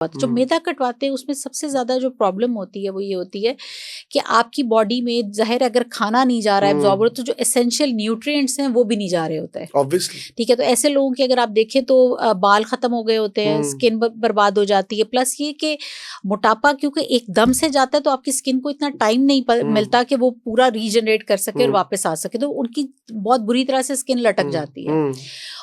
जो मैदा कटवाते हैं उसमें सबसे ज्यादा जो प्रॉब्लम होती है वो ये होती है कि आपकी बॉडी में ज़ाहिर अगर खाना नहीं जा रहा है एब्जॉर्बर, तो जो एसेंशियल न्यूट्रिएंट्स हैं वो भी नहीं जा रहे होते हैं, ऑब्वियसली। ठीक है। तो ऐसे लोगों के अगर आप देखें तो बाल खत्म हो गए होते हैं, स्किन बर्बाद हो जाती है। प्लस ये कि मोटापा क्योंकि एकदम से जाता है तो आपकी स्किन को इतना टाइम नहीं मिलता कि वो पूरा रीजनरेट कर सके और वापस आ सके, तो उनकी बहुत बुरी तरह से स्किन लटक जाती है।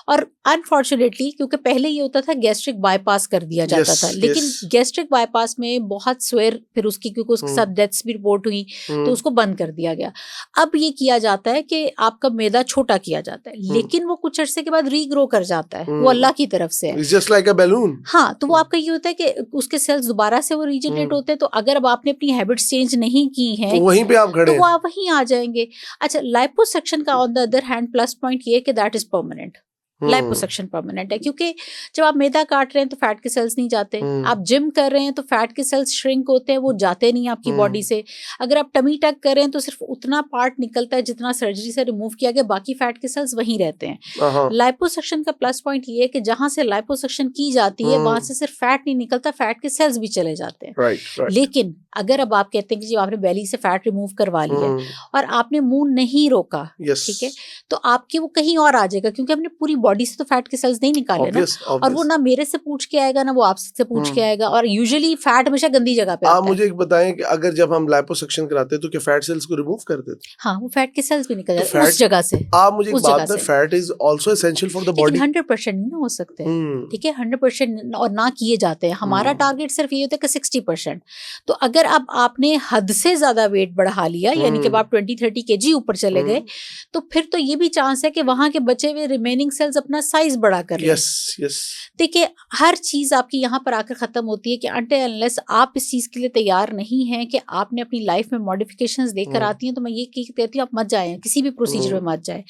और अनफॉर्चुनेटली क्योंकि पहले ये होता था गैस्ट्रिक बाईपास कर दिया जाता था, लेकिन गैस्ट्रिक बाईपास में बहुत स्वेर फिर उसकी क्योंकि उसके साथ डेथ्स भी रिपोर्ट हुई तो उसको बंद कर दिया गया। अब ये किया जाता है कि आपका मैदा छोटा किया जाता है, लेकिन वो कुछ अरसे के बाद रीग्रो कर जाता है, वो अल्लाह की तरफ से है। It's just like a balloon. हाँ, तो वो आपका ये होता है कि उसके सेल्स दोबारा से वो रीजनरेट होते हैं। तो अगर अब आपने अपनी हैबिट्स चेंज नहीं की हैं तो वहीं पे आप खड़े तो वो आप वहीं आ जाएंगे। अच्छा, लाइपोसक्शन का on the other hand plus point ये है कि that is permanent. Liposuction permanent है क्योंकि जब आप मैदा काट रहे हैं तो फैट के सेल्स नहीं जाते, आप जिम कर रहे हैं तो फैट के सेल्स श्रिंक होते हैं, वो जाते नहीं आपकी बॉडी से। अगर आप टमी टक कर रहे हैं तो सिर्फ उतना पार्ट निकलता है जितना सर्जरी से रिमूव किया गया, बाकी फैट के सेल्स वहीं रहते हैं। लाइपोसक्शन का प्लस पॉइंट ये है कि जहां से लाइपोसक्शन की जाती है वहां से सिर्फ फैट नहीं निकलता, फैट के सेल्स भी चले जाते हैं। लेकिन अगर अब आप कहते हैं कि जी आपने बेली से फैट रिमूव करवा लिया और आपने मुंह नहीं रोका, ठीक है, तो आपके वो कहीं और आ जाएगा क्योंकि हमने पूरी बॉडी से तो फैट के सेल्स नहीं निकाले ना, और वो ना मेरे से पूछ के आएगा ना वो आपसे पूछ के आएगा, और यूजुअली फैट हमेशा गंदी जगह पे आता है। आप मुझे एक बताएं कि अगर जब हम लाइपोसक्शन कराते हैं तो क्या फैट सेल्स को रिमूव कर देते हैं? हाँ, वो फैट के सेल्स भी निकल जाते हैं उस जगह से। आप मुझे एक बात बताएं, fat is also essential for the body. 100% नहीं ना हो सकते, ठीक है, 100% और ना किए जाते हैं। हमारा टारगेट सिर्फ ये होता है कि 60%। तो अगर अब आपने हद से ज्यादा वेट बढ़ा लिया, यानी कि आप 20-30 kg ऊपर चले गए, तो फिर तो ये भी चांस है कि वहां के बचे हुए रिमेनिंग सेल्स अपना साइज बड़ा कर लें। देखिए, हर चीज आपकी यहाँ पर आकर खत्म होती है कि अनटिल अनलेस आप इस चीज के लिए तैयार नहीं हैं कि आपने अपनी लाइफ में मॉडिफिकेशंस लेकर आती हैं, तो मैं ये कहती हूँ आप मत जाएं, किसी भी प्रोसीजर में मत जाएं।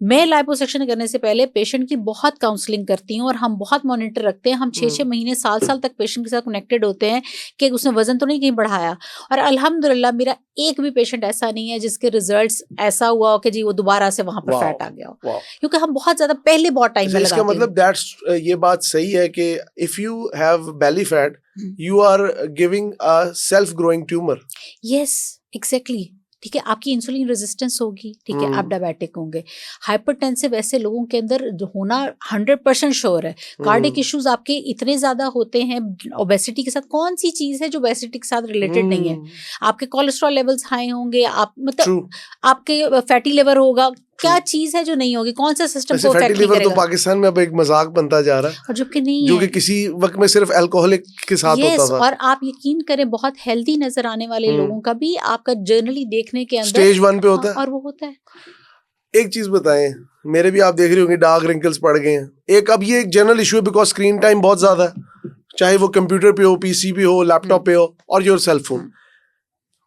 मैं लाइपोसक्शन करने से पहले पेशेंट की बहुत काउंसलिंग करती हूँ और हम बहुत मॉनिटर रखते हैं। हम 6-6 महीने साल तक पेशेंट के साथ कनेक्टेड होते हैं कि उसने वजन तो नहीं कहीं बढ़ाया, और अल्हम्दुलिल्लाह मेरा एक भी पेशेंट ऐसा नहीं है जिसके रिजल्ट्स ऐसा हुआ हो कि जी वो दोबारा से वहां पर फैट आ गया हो, क्योंकि हम बहुत ज्यादा पहले बहुत टाइम में लगाते हैं। मतलब दैट्स ये बात सही है कि if you have belly fat you are giving a self growing tumour. Yes, exactly, ठीक है, आपकी इंसुलिन रेजिस्टेंस होगी, ठीक है, आप डायबिटिक होंगे। हाइपरटेंसिव ऐसे लोगों के अंदर होना 100% श्योर है। कार्डिक इश्यूज आपके इतने ज्यादा होते हैं ओबेसिटी के साथ। कौन सी चीज है जो ओबेसिटी के साथ रिलेटेड नहीं है? आपके कोलेस्ट्रॉल लेवल्स हाई होंगे, आप मतलब आपके फैटी लिवर होगा, क्या चीज है जो नहीं होगी? कौन सा सिस्टम को अफेक्ट नहीं करेगा? तो पाकिस्तान में अब एक मजाक बनता जा रहा है, और जबकि नहीं जो है, कि किसी वक्त में सिर्फ अल्कोहलिक के साथ होता था। और आप यकीन करें बहुत हेल्दी नजर आने वाले लोगों का भी आपका जर्नली देखने के अंदर स्टेज 1 पे होता है, और वो होता है। एक चीज बताएं, मेरे भी आप देख रहे होंगे डार्क रिंकल्स पड़ गए हैं। एक अब ये एक जनरल इशू है बिकॉज स्क्रीन टाइम बहुत ज्यादा है, चाहे वो कंप्यूटर पे हो, पीसी पे हो, लैपटॉप पे हो, और योर सेल फोन।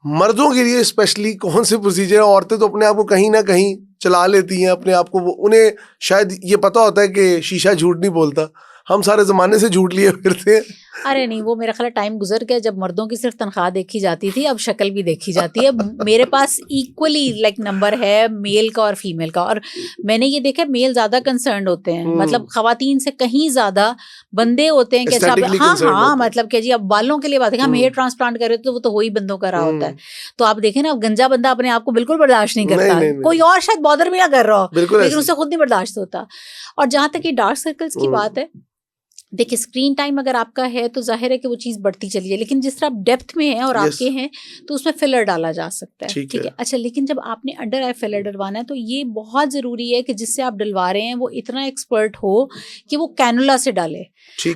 मर्दों के लिए स्पेशली कौन से प्रोसीजर है? औरतें तो अपने आप को कहीं ना कहीं चला लेती हैं अपने आप को, उन्हें शायद ये पता होता है कि शीशा झूठ नहीं बोलता। हम सारे जमाने से झूठ लिए फिरते हैं। अरे नहीं, वो मेरा ख्याल टाइम गुजर गया जब मर्दों की सिर्फ तनख्वाह देखी जाती थी, अब शक्ल भी देखी जाती है। मेरे पास इक्वली नंबर है मेल का और फीमेल का, और मैंने ये देखा मेल ज्यादा कंसर्न होते हैं, मतलब खवातीन से कहीं ज्यादा बंदे होते हैं कि अच्छा हाँ मतलब कि जी अब बालों के लिए बात है, हम हेयर ट्रांसप्लांट कर रहे थे तो वो तो वही बंदों का रहा होता है। तो आप देखें ना, गंजा बंदा अपने आप को बिल्कुल बर्दाश्त नहीं करता, कोई और शायद बॉदर भी ना कर रहा हो, लेकिन उसे खुद नहीं बर्दाश्त होता। और जहां तक ये डार्क सर्कल्स की बात है, देखिए स्क्रीन टाइम अगर आपका है तो जाहिर है कि वो चीज़ बढ़ती चली है, लेकिन जिस तरह आप डेप्थ में हैं और आपके हैं तो उसमें फिलर डाला जा सकता है, ठीक है। अच्छा, लेकिन जब आपने अंडर आई फिलर डलवाना है तो ये बहुत ज़रूरी है कि जिससे आप डलवा रहे हैं वो इतना एक्सपर्ट हो कि वो कैनुला से डाले।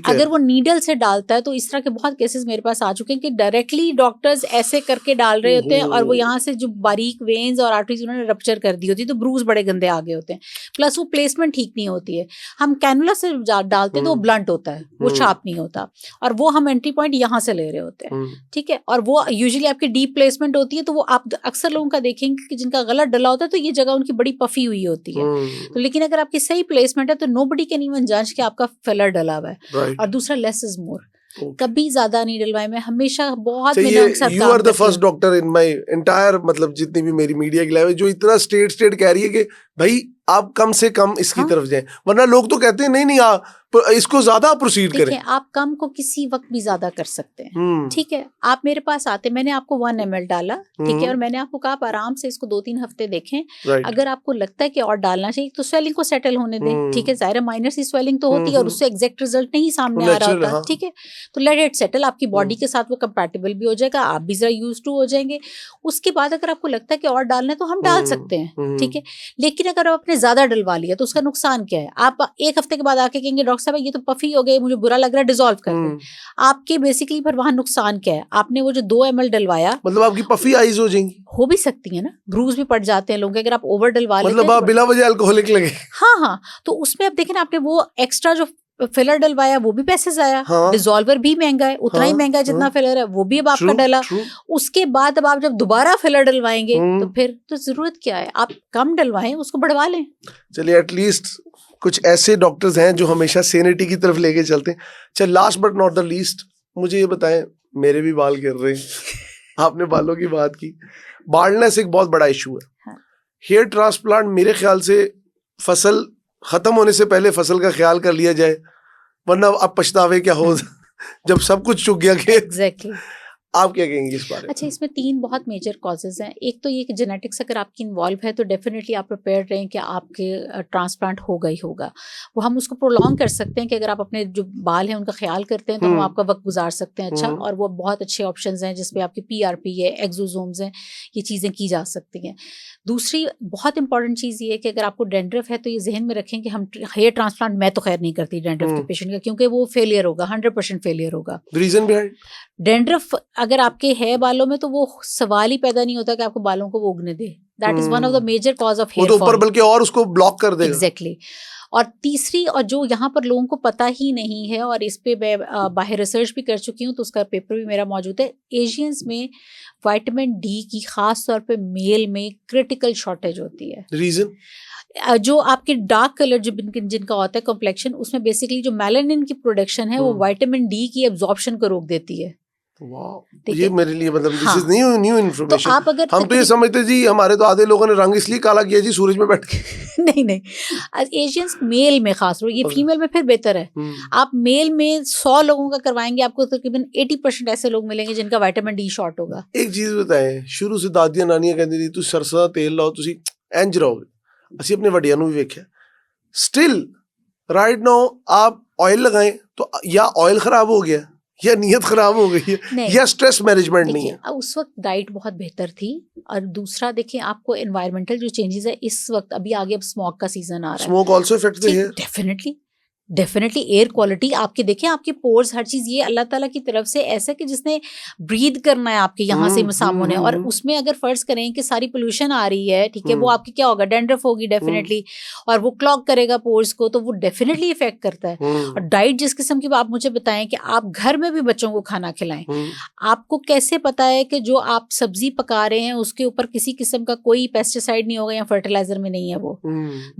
अगर वो नीडल से डालता है तो इस तरह के बहुत केसेस मेरे पास आ चुके हैं कि डायरेक्टली डॉक्टर्स ऐसे करके डाल रहे होते हैं और वो यहाँ से जो बारीक वेन्स और आर्टरीज उन्होंने रप्चर कर दी होती है, तो ब्रूज बड़े गंदे आ गए होते हैं, प्लस वो प्लेसमेंट ठीक नहीं होती है। हम कैनुला से डालते हैं तो वो ब्लंट होता है, वो शार्प नहीं होता, और वो हम एंट्री पॉइंट यहाँ से ले रहे होते हैं, ठीक है। और वो यूजुअली आपकी डीप प्लेसमेंट होती है, तो वो आप अक्सर लोगों का देखेंगे कि जिनका गलत डला होता है तो ये जगह उनकी बड़ी पफी हुई होती है। तो लेकिन अगर आपकी सही प्लेसमेंट है तो नोबडी कैन इवन जज कि आपका फिलर डला हुआ है। और दूसरा, लेस इज मोर, कभी ज्यादा नहीं डलवाए। मैं हमेशा बहुत you are the first doctor in my entire, मतलब जितनी भी मेरी मीडिया की लाइफ है, जो इतना स्टेट कह रही है कि भाई आप कम से कम इसकी तरफ जाएं, वरना लोग तो कहते हैं नहीं इसको ज्यादा प्रोसीड करें। देखिए, आप कम को किसी वक्त भी ज्यादा कर सकते हैं, ठीक है। आप मेरे पास आते, मैंने आपको 1 ml डाला, ठीक है, और मैंने आपको कहा आप आराम से इसको 2-3 हफ्ते देखें। अगर आपको लगता है कि और डालना चाहिए तो स्वेलिंग को सेटल होने दें, ठीक है। जाहिर है माइनर सी स्वेलिंग तो होती है और उससे एग्जैक्ट रिजल्ट नहीं सामने आ रहा होता, ठीक है। तो लेट इट सेटल, आपकी बॉडी के साथ वो कंपैटिबल भी हो जाएगा, आप भी जरा यूज टू हो जाएंगे। उसके बाद अगर आपको लगता है कि और डालना है तो हम डाल सकते हैं, ठीक है। लेकिन अगर आपने ज्यादा डलवा लिया तो उसका नुकसान क्या है? आप 1 हफ्ते के बाद आके कहेंगे डॉक्टर साहब ये तो पफी हो गए, मुझे बुरा लग रहा है, डिसॉल्व कर दें। आपके बेसिकली फिर वहां नुकसान क्या है? आपने वो जो 2 ml डलवाया, मतलब आपकी पफी आईज हो जाएंगी, हो भी सकती है ना, ब्रूज भी पड़ जाते हैं लोगों के अगर आप ओवर डलवा लेते हैं। मतलब आप बिला वजह अल्कोहलिक लगे। हाँ, तो उसमें आप देखें ना, आपने वो एक्स्ट्रा जो फिलर डलवाया वो भी पैसे जाया, डिसॉल्वर भी महंगा है, उतना ही महंगा है जितना फिलर है, वो भी अब आपका डला। उसके बाद अब आप जब दोबारा फिलर डलवाएंगे तो फिर तो जरूरत क्या है, आप कम डलवाएं, उसको बढ़वा लें। चलिए, एटलीस्ट कुछ ऐसे डॉक्टर्स हैं जो हमेशा सेनिटी की तरफ लेके चलते हैं। चल, last but not the least, मुझे ये बताएं, मेरे भी बाल गिर रहे हैं आपने बालों की बात की, बाल्डनेस एक बहुत बड़ा इशू है। हेयर ट्रांसप्लांट मेरे ख्याल से फसल खत्म होने से पहले फसल का ख्याल कर लिया जाए, वरना अब पछतावे क्या हो जब सब कुछ चुक गया। एग्जैक्टली। आप क्या कहेंगे इस बारे में? अच्छा, इसमें 3 बहुत मेजर कॉजेज हैं। एक तो ये कि जेनेटिक्स अगर आपकी इन्वॉल्व है तो डेफिनेटली आप प्रिपेयर रहें कि आपके ट्रांसप्लांट होगा ही होगा। वो हम उसको प्रोलॉन्ग कर सकते हैं कि अगर आप अपने जो बाल हैं उनका ख्याल करते हैं तो हम आपका वक्त गुजार सकते हैं अच्छा, और वो बहुत अच्छे ऑप्शंस हैं जिसपे आपकी PRP है, एक्सोसोम्स हैं, ये चीज़ें की जा सकती हैं। दूसरी बहुत इंपॉर्टेंट चीज़ ये है कि अगर आपको डेंड्रफ है तो ये जहन में रखें कि हम हेयर ट्रांसप्लांट, मैं तो खैर नहीं करती डेंड्रफ के पेशेंट का, क्योंकि वो फेलियर होगा, 100% फेलियर होगा। रीजन बिहाइंड डेंड्रफ अगर आपके है बालों में तो वो सवाल ही पैदा नहीं होता कि आपको बालों को वो उगने दे। That is one of the major cause of hair fall. ऊपर बल्कि और उसको ब्लॉक कर देगा। एग्जैक्टली। और तीसरी, और जो यहाँ पर लोगों को पता ही नहीं है, और इस पे मैं बाहर रिसर्च भी कर चुकी हूँ तो उसका पेपर भी मेरा मौजूद है, एशियंस में विटामिन डी की खास तौर पे मेल में क्रिटिकल शॉर्टेज होती है। रीजन? जो आपके डार्क कलर जो जिनका होता है कॉम्प्लेक्शन, उसमें बेसिकली जो मेलानिन की प्रोडक्शन है वो विटामिन डी की एब्जॉर्प्शन को रोक देती है। ये मेरे लिए मतलब दिस इज न्यू इन्फॉर्मेशन। तो आप अगर हम तो ये समझते जी, हमारे तो आधे लोगों ने रंग इसलिए काला किया जी सूरज में बैठ के। नहीं, एशियंस मेल में खास तौर, ये फीमेल में फिर बेहतर है। आप मेल में 100 लोगों का करवाएंगे, आपको तकरीबन 80% ऐसे लोग मिलेंगे जिनका विटामिन डी शॉर्ट होगा। एक चीज बताएं, शुरू से दादियां नानियां कहती थी तुम सरसों दा तेल लाओ तुसी इंज रहोगे, ਅਸੀਂ अपने ਵੱਡਿਆਂ ਨੂੰ भी वेख्या। स्टिल राइट नाउ आप ऑयल लगाएं तो या ऑयल खराब हो गया या नीयत खराब हो गई है या स्ट्रेस मैनेजमेंट नहीं है। उस वक्त डाइट बहुत बेहतर थी, और दूसरा देखिए आपको एनवायरमेंटल जो चेंजेस है इस वक्त, अभी आगे अब स्मोक का सीजन आ रहा है। Smoke also affects the hair. Definitely air quality आपके देखें, आपके पोर्स, हर चीज ये अल्लाह ताला की तरफ से ऐसा कि जिसने ब्रीद करना है आपके यहाँ से सामने, और उसमें अगर फर्ज करें कि सारी पोल्यूशन आ रही है, ठीक है, वो आपकी क्या होगा, डेंड्रफ होगी डेफिनेटली, और वो क्लॉग करेगा पोर्स को, तो वो डेफिनेटली इफेक्ट करता है। और डाइट जिस किस्म की आप मुझे बताएं कि आप घर में भी बच्चों को खाना खिलाएं, आपको कैसे पता है कि जो आप सब्जी पका रहे हैं उसके ऊपर किसी किस्म का कोई पेस्टिसाइड नहीं होगा या फर्टिलाइजर में नहीं है वो।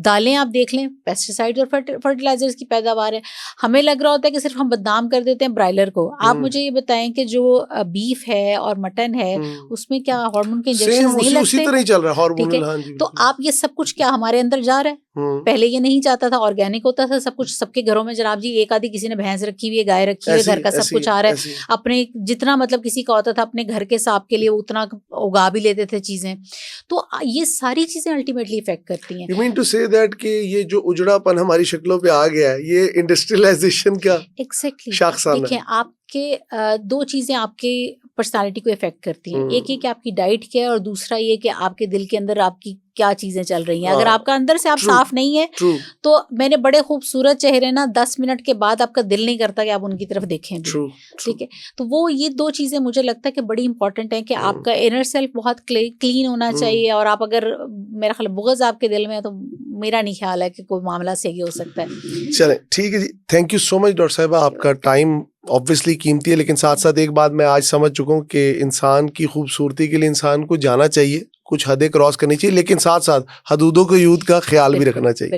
दालें आप देख लें, पेस्टिसाइड और फर्टिलाइजर्स की पैदावार है। हमें लग रहा होता है कि सिर्फ हम बदनाम कर देते हैं ब्रायलर को। आप मुझे ये बताएं कि जो बीफ है और मटन है उसमें क्या हार्मोन के इंजेक्शन नहीं लगते? उसी तरह ही चल रहा है हार्मोनल। हाँ जी। तो आप ये सब कुछ क्या हमारे अंदर जा रहा है? पहले ये नहीं जाता था, ऑर्गेनिक होता था सब कुछ, सबके घरों में जनाब जी एक आधी किसी ने भैंस रखी हुई है, गाय रखी है, घर का सब कुछ आ रहा है। अपने जितना मतलब किसी का होता था अपने घर के सांप के लिए उतना उगा भी लेते थे चीजें। तो ये सारी चीजें अल्टीमेटली इफेक्ट करती हैं। You mean to say that कि ये जो उजड़ापन हमारी शक्लों पे आ गया है, ये इंडस्ट्रियलाइजेशन का एग्जैक्टली। देखिए, आपके 2 चीजें आपके पर्सनालिटी को इफेक्ट करती हैं। एक ये कि आपकी डाइट क्या है, और दूसरा ये कि आपके दिल के अंदर आपकी क्या चीजें चल रही हैं। अगर आपका अंदर से आप साफ नहीं है तो मैंने बड़े खूबसूरत चेहरे ना 10 मिनट के बाद आपका दिल नहीं करता कि आप उनकी तरफ देखें भी, ठीक है। तो वो ये 2 चीजें मुझे लगता है कि बड़ी इंपॉर्टेंट है कि आपका इनर सेल्फ बहुत क्लीन होना चाहिए। और आप अगर मेरा ख्याल बुग़्ज़ आपके दिल में है तो मेरा नहीं ख्याल है कि कोई मामला सही हो सकता है। चलें, ठीक है जी, thank you so much doctor साहिबा। आपका टाइम ऑब्वियसली कीमती है, लेकिन साथ साथ एक बात मैं आज समझ चुका हूँ कि इंसान की खूबसूरती के लिए इंसान को जाना चाहिए, कुछ हदें क्रॉस करनी चाहिए, लेकिन साथ साथ हदूदों को यूद का ख्याल भी रखना चाहिए।